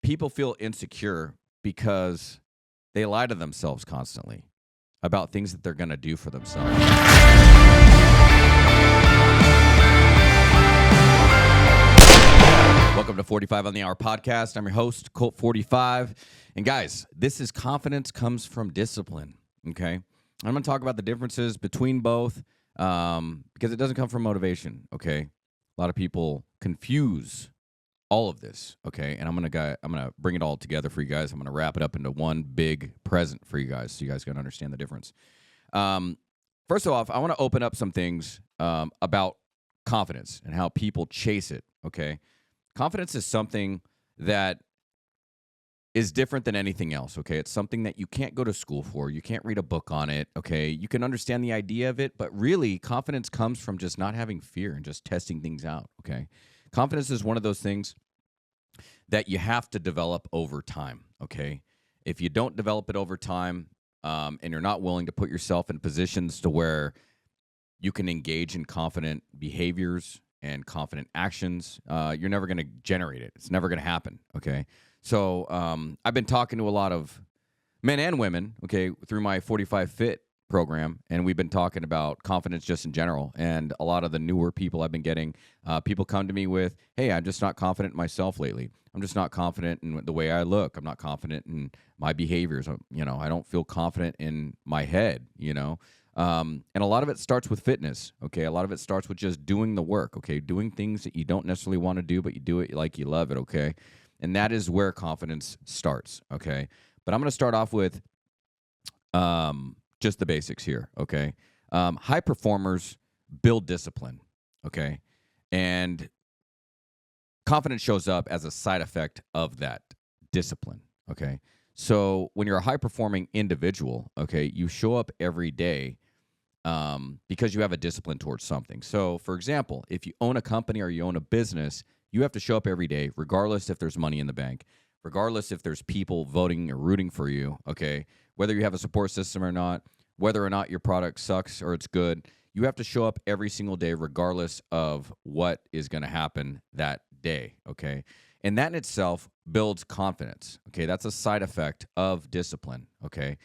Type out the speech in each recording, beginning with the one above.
people feel insecure because they lie to themselves constantly about things that they're going to do for themselves. Welcome to 45 on the Hour podcast. I'm your host, Colt 45. And guys, this is confidence comes from discipline, okay? I'm going to talk about the differences between both because it doesn't come from motivation, okay? A lot of people confuse all of this, okay? And I'm gonna bring it all together for you guys. I'm gonna wrap it up into one big present for you guys, so you guys can understand the difference. First off, I want to open up some things about confidence and how people chase it. Okay, confidence is something that is different than anything else. Okay, it's something that you can't go to school for. You can't read a book on it. Okay, you can understand the idea of it, but really, confidence comes from just not having fear and just testing things out. Okay. Confidence is one of those things that you have to develop over time, okay? If you don't develop it over time and you're not willing to put yourself in positions to where you can engage in confident behaviors and confident actions, you're never going to generate it. It's never going to happen, okay? So I've been talking to a lot of men and women, okay, through my 45 Fit program, and we've been talking about confidence just in general. And a lot of the newer people I've been getting, people come to me with, hey, I'm just not confident in myself lately. I'm just not confident in the way I look. I'm not confident in my behaviors. I don't feel confident in my head, and a lot of it starts with fitness, okay? A lot of it starts with just doing the work, okay? Doing things that you don't necessarily want to do, but you do it like you love it, okay? And that is where confidence starts, okay? But I'm going to start off with just the basics here, okay? High performers build discipline, okay? And confidence shows up as a side effect of that discipline, okay? So when you're a high-performing individual, okay, you show up every day because you have a discipline towards something. So, for example, if you own a company or you own a business, you have to show up every day, regardless if there's money in the bank, regardless if there's people voting or rooting for you, okay? Whether you have a support system or not, whether or not your product sucks or it's good, you have to show up every single day regardless of what is going to happen that day, okay? And that in itself builds confidence, okay? That's a side effect of discipline, okay?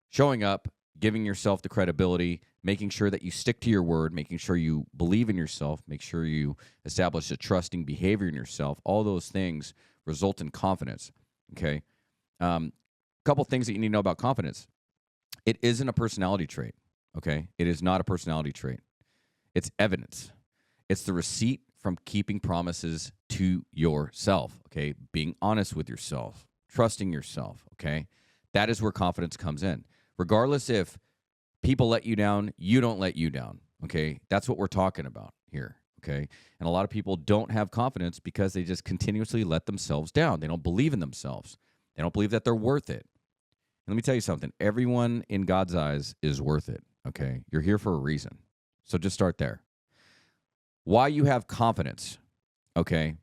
Showing up, giving yourself the credibility, making sure that you stick to your word, making sure you believe in yourself, make sure you establish a trusting behavior in yourself, all those things result in confidence, okay? Couple things that you need to know about confidence. It isn't a personality trait, okay? It is not a personality trait. It's evidence. It's the receipt from keeping promises to yourself, okay? Being honest with yourself, trusting yourself, okay? That is where confidence comes in. Regardless if people let you down, you don't let you down, okay? That's what we're talking about here, okay? And a lot of people don't have confidence because they just continuously let themselves down. They don't believe in themselves. They don't believe that they're worth it. Let me tell you something. Everyone in God's eyes is worth it, okay? You're here for a reason. So just start there. Why you have confidence, okay?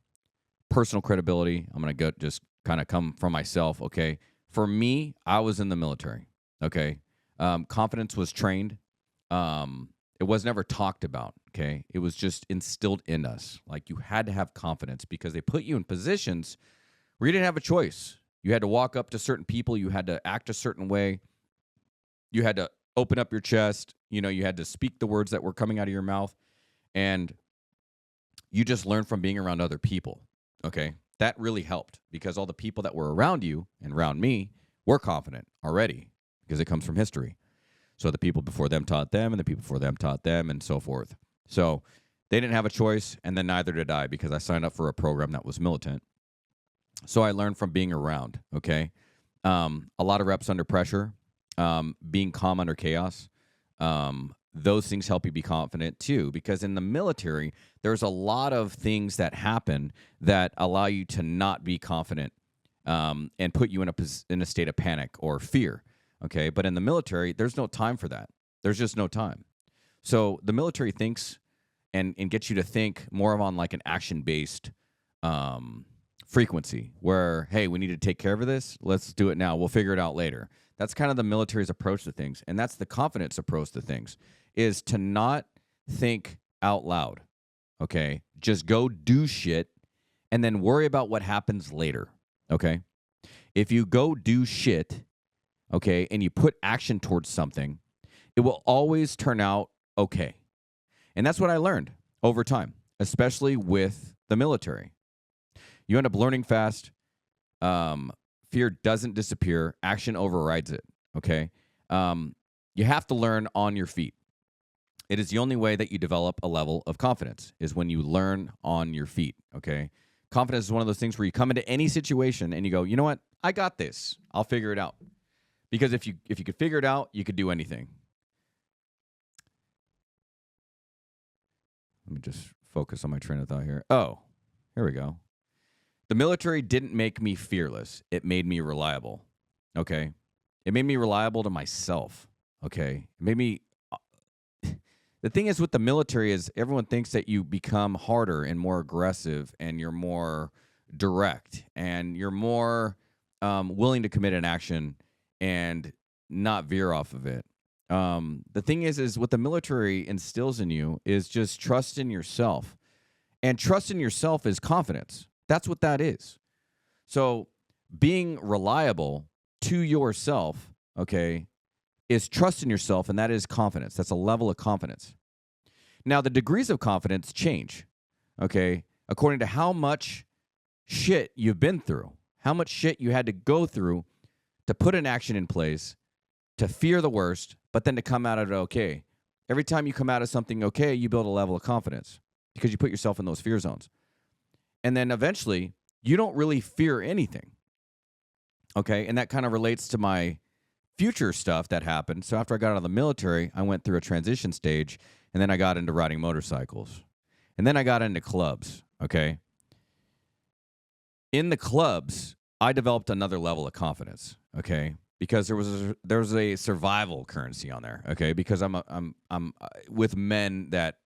Personal credibility. I'm going to go just kind of come from myself, okay? For me, I was in the military, okay? Confidence was trained. It was never talked about, okay? It was just instilled in us. Like you had to have confidence because they put you in positions where you didn't have a choice. You had to walk up to certain people. You had to act a certain way. You had to open up your chest. You had to speak the words that were coming out of your mouth. And you just learned from being around other people, okay? That really helped because all the people that were around you and around me were confident already because it comes from history. So the people before them taught them, and the people before them taught them, and so forth. So they didn't have a choice, and then neither did I because I signed up for a program that was militant. So I learned from being around, okay? A lot of reps under pressure, being calm under chaos. Those things help you be confident too, because in the military, there's a lot of things that happen that allow you to not be confident and put you in a state of panic or fear, okay? But in the military, there's no time for that. There's just no time. So the military thinks and gets you to think more of on like an action-based frequency where, hey, we need to take care of this. Let's do it now. We'll figure it out later. That's kind of the military's approach to things. And that's the confidence approach to things, is to not think out loud, okay? Just go do shit and then worry about what happens later, okay? If you go do shit, okay, and you put action towards something, it will always turn out okay. And that's what I learned over time, especially with the military. You end up learning fast. Fear doesn't disappear. Action overrides it. Okay. You have to learn on your feet. It is the only way that you develop a level of confidence is when you learn on your feet. Okay. Confidence is one of those things where you come into any situation and you go, you know what? I got this. I'll figure it out. Because if you could figure it out, you could do anything. Let me just focus on my train of thought here. Oh, here we go. The military didn't make me fearless. It made me reliable. Okay. It made me reliable to myself. Okay. It made me. The thing is with the military is everyone thinks that you become harder and more aggressive and you're more direct and you're more willing to commit an action and not veer off of it. The thing is what the military instills in you is just trust in yourself. And trust in yourself is confidence. That's what that is. So being reliable to yourself, okay, is trust in yourself, and that is confidence. That's a level of confidence. Now, the degrees of confidence change, okay, according to how much shit you've been through, how much shit you had to go through to put an action in place, to fear the worst, but then to come out of it okay. Every time you come out of something okay, you build a level of confidence because you put yourself in those fear zones. And then eventually, you don't really fear anything, okay? And that kind of relates to my future stuff that happened. So after I got out of the military, I went through a transition stage, and then I got into riding motorcycles. And then I got into clubs, okay? In the clubs, I developed another level of confidence, okay? Because there was a survival currency on there, okay? Because I'm with men that,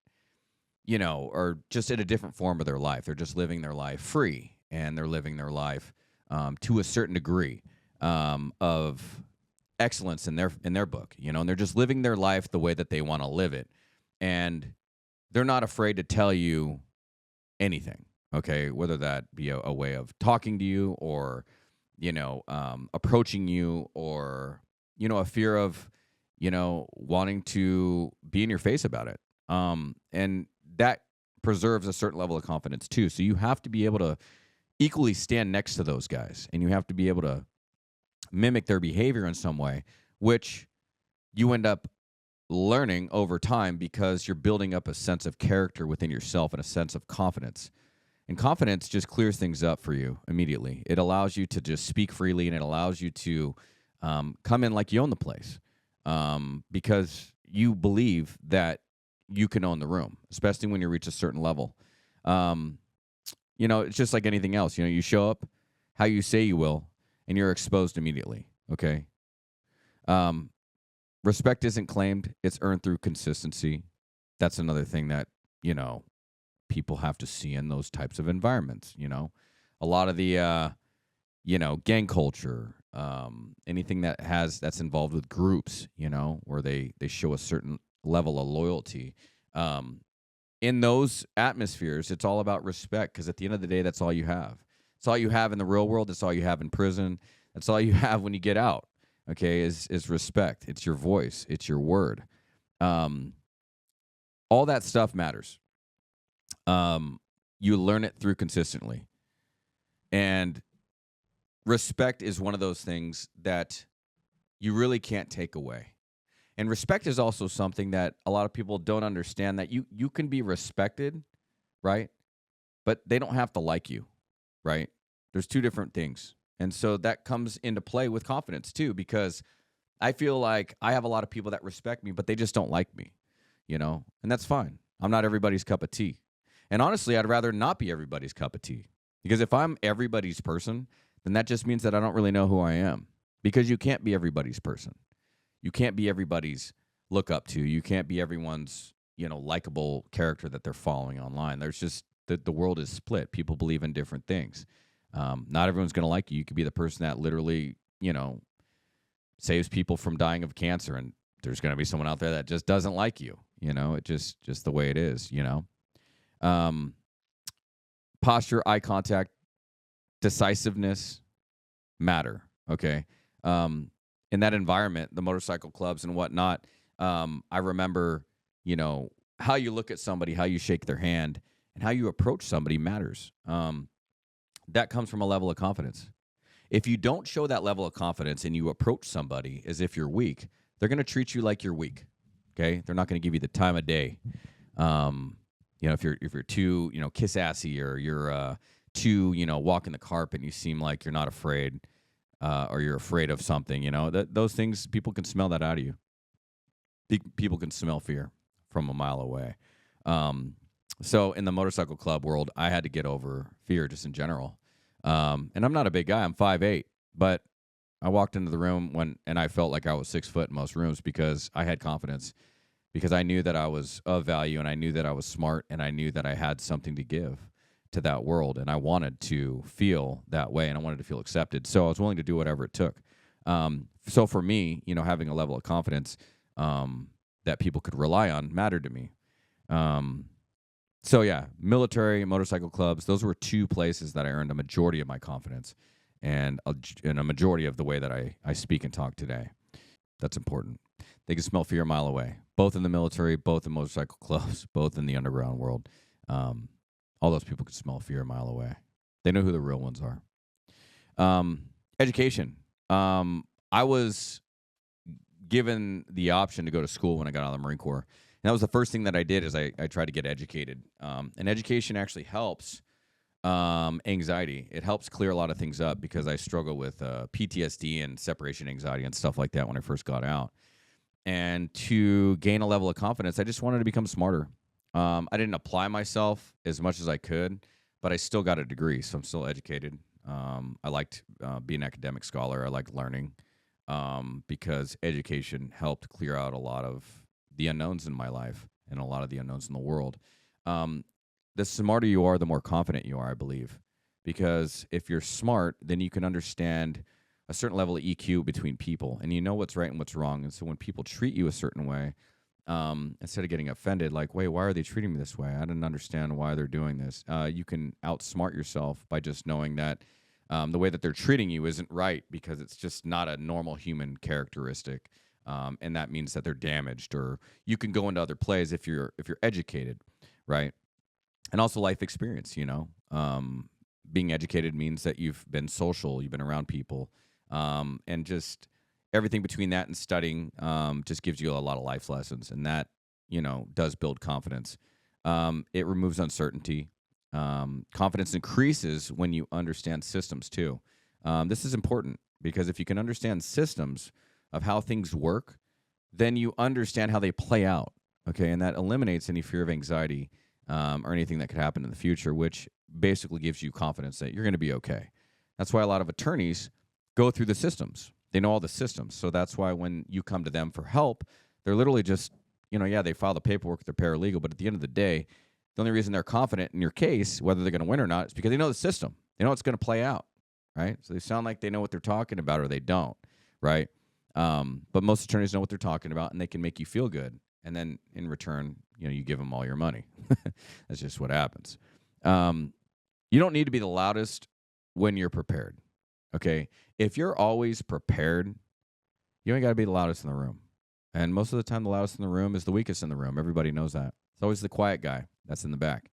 you know, are just in a different form of their life. They're just living their life free, and they're living their life to a certain degree of excellence in their book, you know, and they're just living their life the way that they want to live it. And they're not afraid to tell you anything, okay, whether that be a way of talking to you or, you know, approaching you or, you know, a fear of, you know, wanting to be in your face about it. And that preserves a certain level of confidence too. So you have to be able to equally stand next to those guys, and you have to be able to mimic their behavior in some way, which you end up learning over time because you're building up a sense of character within yourself and a sense of confidence. And confidence just clears things up for you immediately. It allows you to just speak freely, and it allows you to come in like you own the place because you believe that you can own the room, especially when you reach a certain level. You know, it's just like anything else. You know, you show up how you say you will, and you're exposed immediately, okay? Respect isn't claimed. It's earned through consistency. That's another thing that, you know, people have to see in those types of environments, you know? A lot of the, you know, gang culture, anything that's involved with groups, you know, where they show a certain level of loyalty. In those atmospheres, it's all about respect because at the end of the day, that's all you have. It's all you have in the real world. It's all you have in prison. That's all you have when you get out, okay, is respect. It's your voice. It's your word. All that stuff matters. You learn it through consistently. And respect is one of those things that you really can't take away. And respect is also something that a lot of people don't understand, that you can be respected, right? But they don't have to like you, right? There's two different things. And so that comes into play with confidence too, because I feel like I have a lot of people that respect me, but they just don't like me, you know? And that's fine. I'm not everybody's cup of tea. And honestly, I'd rather not be everybody's cup of tea. Because if I'm everybody's person, then that just means that I don't really know who I am. Because you can't be everybody's person. You can't be everybody's look up to. You can't be everyone's, you know, likable character that they're following online. There's just, the world is split. People believe in different things. Not everyone's going to like you. You could be the person that literally, you know, saves people from dying of cancer. And there's going to be someone out there that just doesn't like you. You know, it just the way it is, you know. Posture, eye contact, decisiveness matter. Okay. In that environment, the motorcycle clubs and whatnot, I remember, how you look at somebody, how you shake their hand, and how you approach somebody matters. That comes from a level of confidence. If you don't show that level of confidence and you approach somebody as if you're weak, they're going to treat you like you're weak. Okay, they're not going to give you the time of day. If you're too kiss assy, or you're too walking the carpet and you seem like you're not afraid, or you're afraid of something. Those things, people can smell that out of you. People can smell fear from a mile away. So in the motorcycle club world, I had to get over fear just in general. And I'm not a big guy. I'm 5'8", but I walked into the room and I felt like I was 6 foot in most rooms because I had confidence, because I knew that I was of value, and I knew that I was smart, and I knew that I had something to give to that world. And I wanted to feel that way, and I wanted to feel accepted. So I was willing to do whatever it took. So for me, having a level of confidence that people could rely on mattered to me. So yeah, military, motorcycle clubs, those were two places that I earned a majority of my confidence and a majority of the way that I speak and talk today. That's important. They can smell fear a mile away, both in the military, both in motorcycle clubs, both in the underground world. All those people can smell fear a mile away. They know who the real ones are. Education. I was given the option to go to school when I got out of the Marine Corps. And that was the first thing that I did, is I tried to get educated. And education actually helps anxiety. It helps clear a lot of things up, because I struggle with PTSD and separation anxiety and stuff like that when I first got out. And to gain a level of confidence, I just wanted to become smarter. I didn't apply myself as much as I could, but I still got a degree, so I'm still educated. I liked being an academic scholar. I liked learning because education helped clear out a lot of the unknowns in my life and a lot of the unknowns in the world. The smarter you are, the more confident you are, I believe. Because if you're smart, then you can understand a certain level of EQ between people, and you know what's right and what's wrong. And so when people treat you a certain way, instead of getting offended, like, wait, why are they treating me this way? I didn't understand why they're doing this. You can outsmart yourself by just knowing that the way that they're treating you isn't right, because it's just not a normal human characteristic. And that means that they're damaged. Or you can go into other plays if you're educated, right? And also life experience. Being educated means that you've been social, you've been around people, and just everything between that and studying just gives you a lot of life lessons, and that does build confidence. It removes uncertainty. Confidence increases when you understand systems too. This is important, because if you can understand systems of how things work, then you understand how they play out, okay? And that eliminates any fear of anxiety or anything that could happen in the future, which basically gives you confidence that you're going to be okay. That's why a lot of attorneys go through the systems. They know all the systems. So that's why when you come to them for help, they're literally just, they file the paperwork with their paralegal, but at the end of the day, the only reason they're confident in your case, whether they're going to win or not, is because they know the system. They know it's going to play out, right? So they sound like they know what they're talking about, or they don't, right? But most attorneys know what they're talking about, and they can make you feel good. And then in return, you give them all your money. That's just what happens. You don't need to be the loudest when you're prepared, okay? If you're always prepared, you ain't got to be the loudest in the room. And most of the time, the loudest in the room is the weakest in the room. Everybody knows that. It's always the quiet guy that's in the back.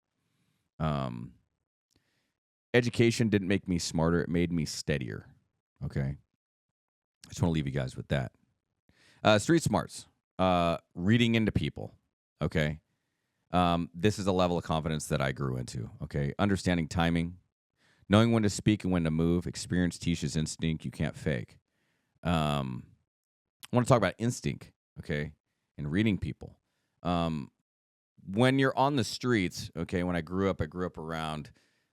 Education didn't make me smarter. It made me steadier, okay? I just want to leave you guys with that. Street smarts, reading into people, okay? This is a level of confidence that I grew into, okay? Understanding timing, knowing when to speak and when to move. Experience teaches instinct you can't fake. I want to talk about instinct, okay, and reading people. When you're on the streets, okay, when I grew up around,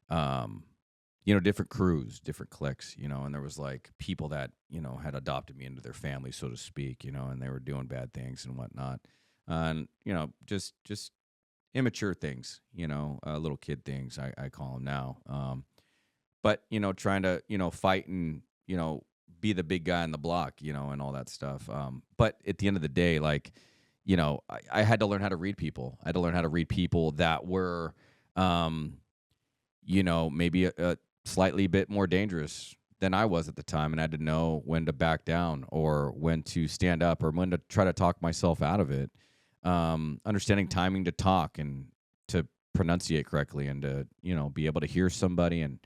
different crews, different cliques, and there was like people that, had adopted me into their family, so to speak, and they were doing bad things and whatnot. And, just immature things, little kid things, I call them now. But, trying to, fight and, be the big guy on the block, and all that stuff. But at the end of the day, like, I had to learn how to read people. I had to learn how to read people that were, maybe a slightly bit more dangerous than I was at the time, and I had to know when to back down or when to stand up or when to try to talk myself out of it. Understanding timing to talk and to pronunciate correctly and to, be able to hear somebody and,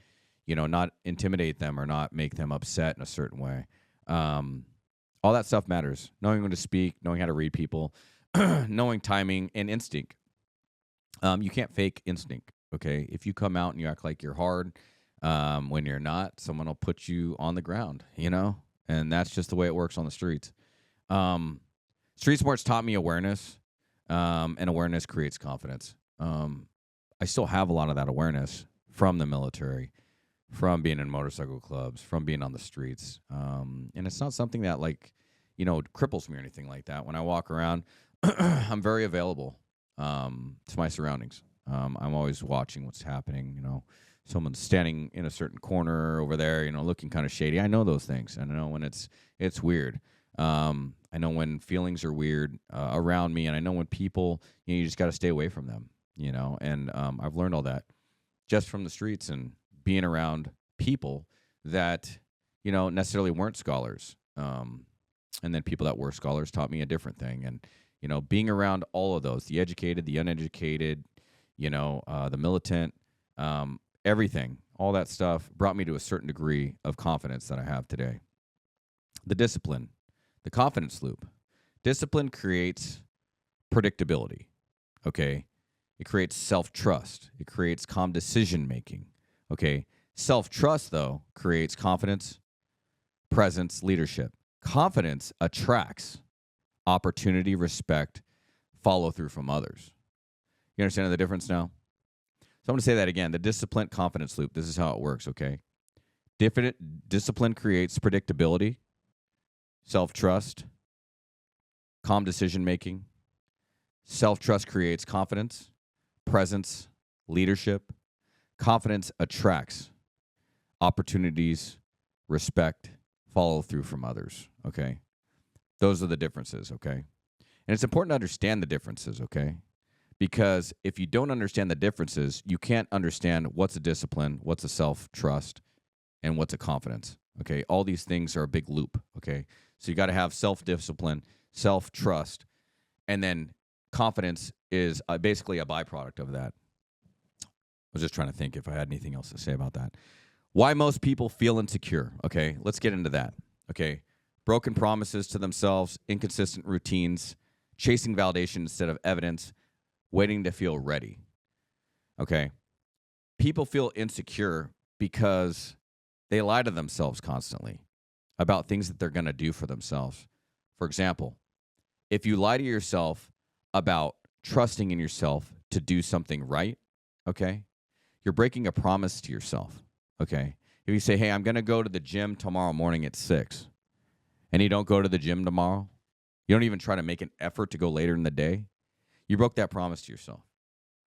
not intimidate them or not make them upset in a certain way. All that stuff matters. Knowing when to speak, knowing how to read people, knowing timing and instinct. You can't fake instinct. Okay. If you come out and you act like you're hard, when you're not, someone will put you on the ground, and that's just the way it works on the streets. Street sports taught me awareness, and awareness creates confidence. I still have a lot of that awareness from the military, from being in motorcycle clubs, from being on the streets. And it's not something that cripples me or anything like that. When I walk around, I'm very available to my surroundings. I'm always watching what's happening. Someone's standing in a certain corner over there, looking kind of shady. I know those things. I know when it's weird. I know when feelings are weird around me, and I know when people, you just got to stay away from them, and I've learned all that just from the streets and being around people that, necessarily weren't scholars. And then people that were scholars taught me a different thing. And, being around all of those, the educated, the uneducated, the militant, everything, all that stuff brought me to a certain degree of confidence that I have today. The discipline, the confidence loop. Discipline creates predictability, okay? It creates self-trust. It creates calm decision-making, okay? Self-trust, though, creates confidence, presence, leadership. Confidence attracts opportunity, respect, follow-through from others. You understand the difference now? So I'm going to say that again. The discipline confidence loop. This is how it works, okay? Discipline creates predictability, self-trust, calm decision-making. Self-trust creates confidence, presence, leadership. Confidence attracts opportunities, respect, follow-through from others, okay? Those are the differences, okay? And it's important to understand the differences, okay? Because if you don't understand the differences, you can't understand what's a discipline, what's a self-trust, and what's a confidence, okay? All these things are a big loop, okay? So you got to have self-discipline, self-trust, and then confidence is basically a byproduct of that. I was just trying to think if I had anything else to say about that. Why most people feel insecure, okay? Let's get into that, okay? Broken promises to themselves, inconsistent routines, chasing validation instead of evidence, waiting to feel ready. Okay. People feel insecure because they lie to themselves constantly about things that they're going to do for themselves. For example, if you lie to yourself about trusting in yourself to do something right, okay, you're breaking a promise to yourself, okay? If you say, hey, I'm going to go to the gym tomorrow morning at 6, and you don't go to the gym tomorrow, you don't even try to make an effort to go later in the day, you broke that promise to yourself.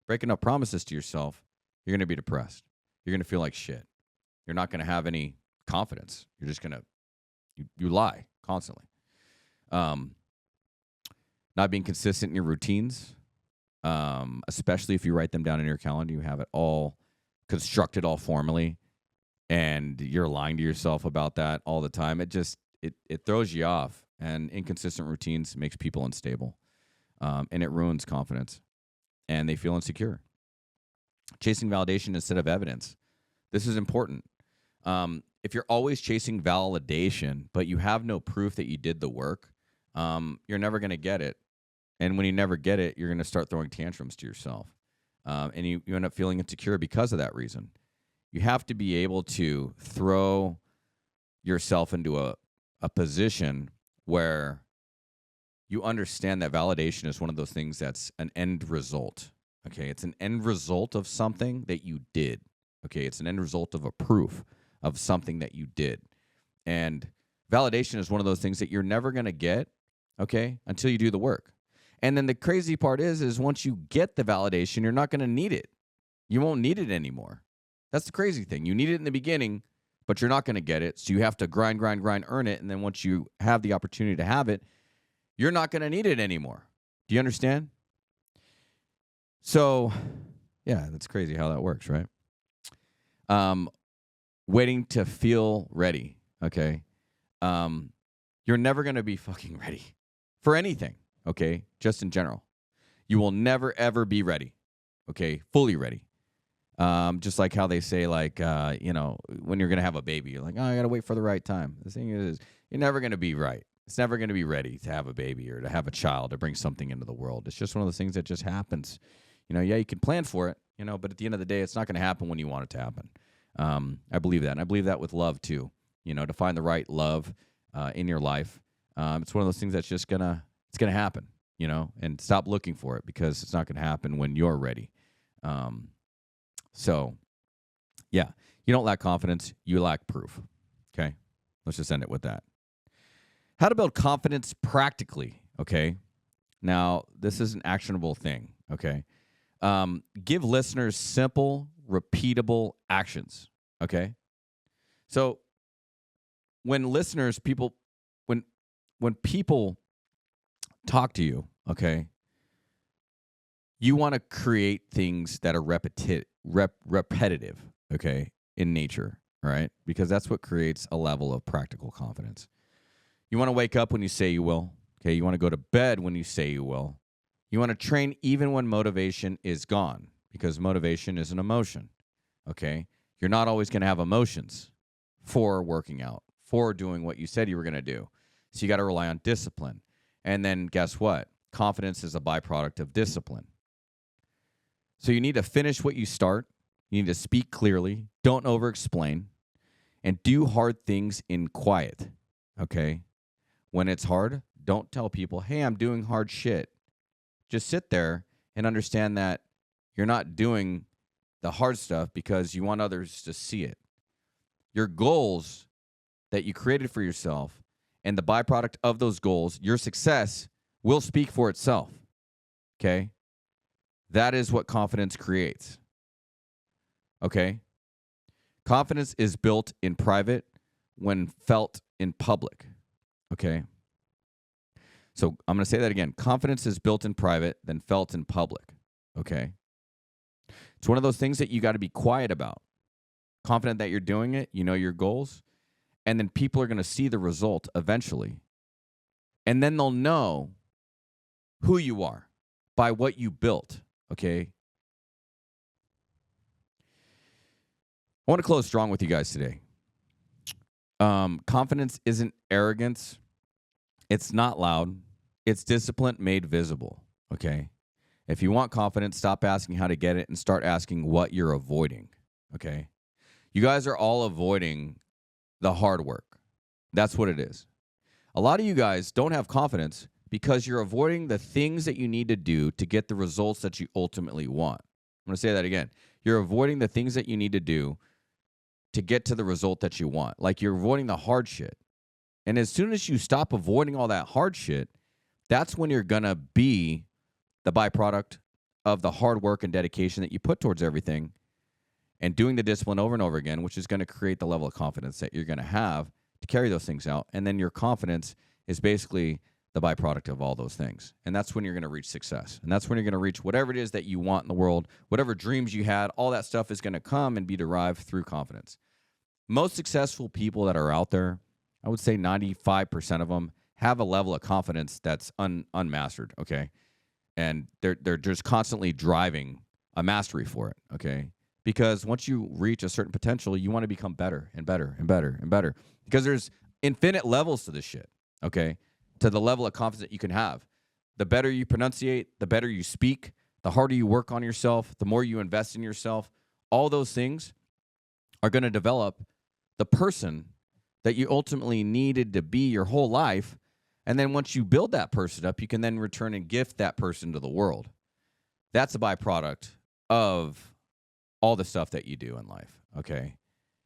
Breaking up promises to yourself, you're going to be depressed. You're going to feel like shit. You're not going to have any confidence. You're just going to, you lie constantly. Not being consistent in your routines, especially if you write them down in your calendar, you have it all constructed all formally, and you're lying to yourself about that all the time. It throws you off, and inconsistent routines makes people unstable. And it ruins confidence, and they feel insecure. Chasing validation instead of evidence. This is important. If you're always chasing validation, but you have no proof that you did the work, you're never going to get it. And when you never get it, you're going to start throwing tantrums to yourself. And you end up feeling insecure because of that reason. You have to be able to throw yourself into a position where you understand that validation is one of those things that's an end result, okay? It's an end result of something that you did, okay? It's an end result of a proof of something that you did. And validation is one of those things that you're never going to get, okay, until you do the work. And then the crazy part is once you get the validation, you're not going to need it. You won't need it anymore. That's the crazy thing. You need it in the beginning, but you're not going to get it, so you have to grind, earn it, and then once you have the opportunity to have it, you're not going to need it anymore. Do you understand? So, yeah, that's crazy how that works, right? waiting to feel ready, okay? You're never going to be fucking ready for anything, okay? Just in general. You will never, ever be ready, okay? Fully ready. Just like how they say, like, when you're going to have a baby, you're like, oh, I got to wait for the right time. The thing is, you're never going to be right. It's never going to be ready to have a baby or to have a child or bring something into the world. It's just one of those things that just happens. Yeah, you can plan for it, but at the end of the day, it's not going to happen when you want it to happen. I believe that. And I believe that with love, too. To find the right love in your life. It's one of those things that's just it's going to happen, and stop looking for it because it's not going to happen when you're ready. So, yeah, you don't lack confidence. You lack proof. Okay. Let's just end it with that. How to build confidence practically. Okay. Now, this is an actionable thing. Okay. Give listeners simple, repeatable actions. Okay. So when people talk to you, okay, you want to create things that are repetitive, okay, in nature, right? Because that's what creates a level of practical confidence. You want to wake up when you say you will, okay? You want to go to bed when you say you will. You want to train even when motivation is gone, because motivation is an emotion, okay? You're not always going to have emotions for working out, for doing what you said you were going to do. So you got to rely on discipline. And then guess what? Confidence is a byproduct of discipline. So you need to finish what you start. You need to speak clearly. Don't over-explain. And do hard things in quiet, okay? When it's hard, don't tell people, hey, I'm doing hard shit. Just sit there and understand that you're not doing the hard stuff because you want others to see it. Your goals that you created for yourself and the byproduct of those goals, your success will speak for itself, okay? That is what confidence creates, okay? Confidence is built in private when felt in public, okay? So I'm going to say that again. Confidence is built in private, then felt in public, okay? It's one of those things that you got to be quiet about. Confident that you're doing it, you know your goals, and then people are going to see the result eventually. And then they'll know who you are by what you built, okay? I want to close strong with you guys today. Confidence isn't arrogance. It's not loud. It's discipline made visible, okay? If you want confidence, stop asking how to get it and start asking what you're avoiding, okay? You guys are all avoiding the hard work. That's what it is. A lot of you guys don't have confidence because you're avoiding the things that you need to do to get the results that you ultimately want. I'm going to say that again. You're avoiding the things that you need to do to get to the result that you want. Like you're avoiding the hard shit. And as soon as you stop avoiding all that hard shit, that's when you're going to be the byproduct of the hard work and dedication that you put towards everything and doing the discipline over and over again, which is going to create the level of confidence that you're going to have to carry those things out. And then your confidence is basically the byproduct of all those things. And that's when you're going to reach success. And that's when you're going to reach whatever it is that you want in the world, whatever dreams you had, all that stuff is going to come and be derived through confidence. Most successful people that are out there, I would say 95% of them have a level of confidence that's unmastered, okay? And they're just constantly driving a mastery for it, okay? Because once you reach a certain potential, you want to become better and better and better and better. Because there's infinite levels to this shit, okay? To the level of confidence that you can have. The better you pronunciate, the better you speak, the harder you work on yourself, the more you invest in yourself, all those things are going to develop the person that you ultimately needed to be your whole life. And then once you build that person up, you can then return and gift that person to the world. That's a byproduct of all the stuff that you do in life, okay?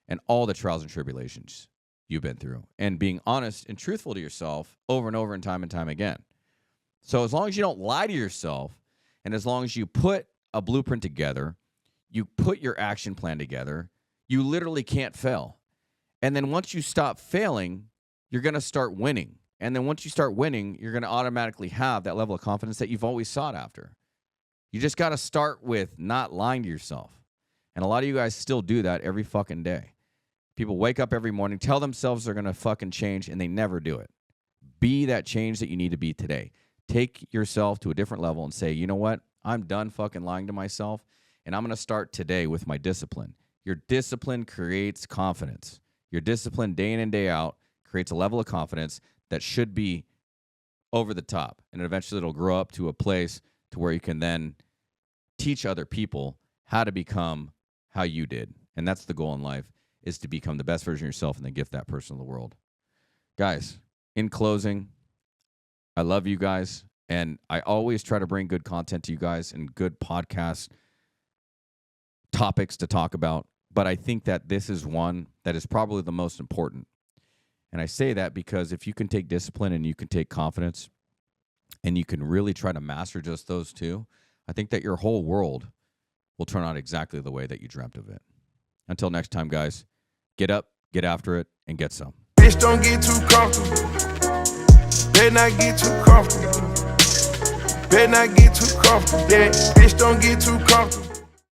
And all the trials and tribulations you've been through. And being honest and truthful to yourself over and time again. So as long as you don't lie to yourself, and as long as you put a blueprint together, you put your action plan together, you literally can't fail. And then once you stop failing, you're going to start winning. And then once you start winning, you're going to automatically have that level of confidence that you've always sought after. You just got to start with not lying to yourself. And a lot of you guys still do that every fucking day. People wake up every morning, tell themselves they're going to fucking change, and they never do it. Be that change that you need to be today. Take yourself to a different level and say, you know what? I'm done fucking lying to myself, and I'm going to start today with my discipline. Your discipline creates confidence. Your discipline day in and day out creates a level of confidence that should be over the top, and eventually it'll grow up to a place to where you can then teach other people how to become how you did. And that's the goal in life, is to become the best version of yourself and then gift that person to the world. Guys, in closing, I love you guys, and I always try to bring good content to you guys and good podcast topics to talk about, but I think that this is one that is probably the most important. And I say that because if you can take discipline and you can take confidence and you can really try to master just those two, I think that your whole world will turn out exactly the way that you dreamt of it. Until next time, guys, get up, get after it, and get some. Bitch, don't get too comfortable. Better not get too comfortable. Better not get too comfortable. Yeah, bitch, don't get too comfortable.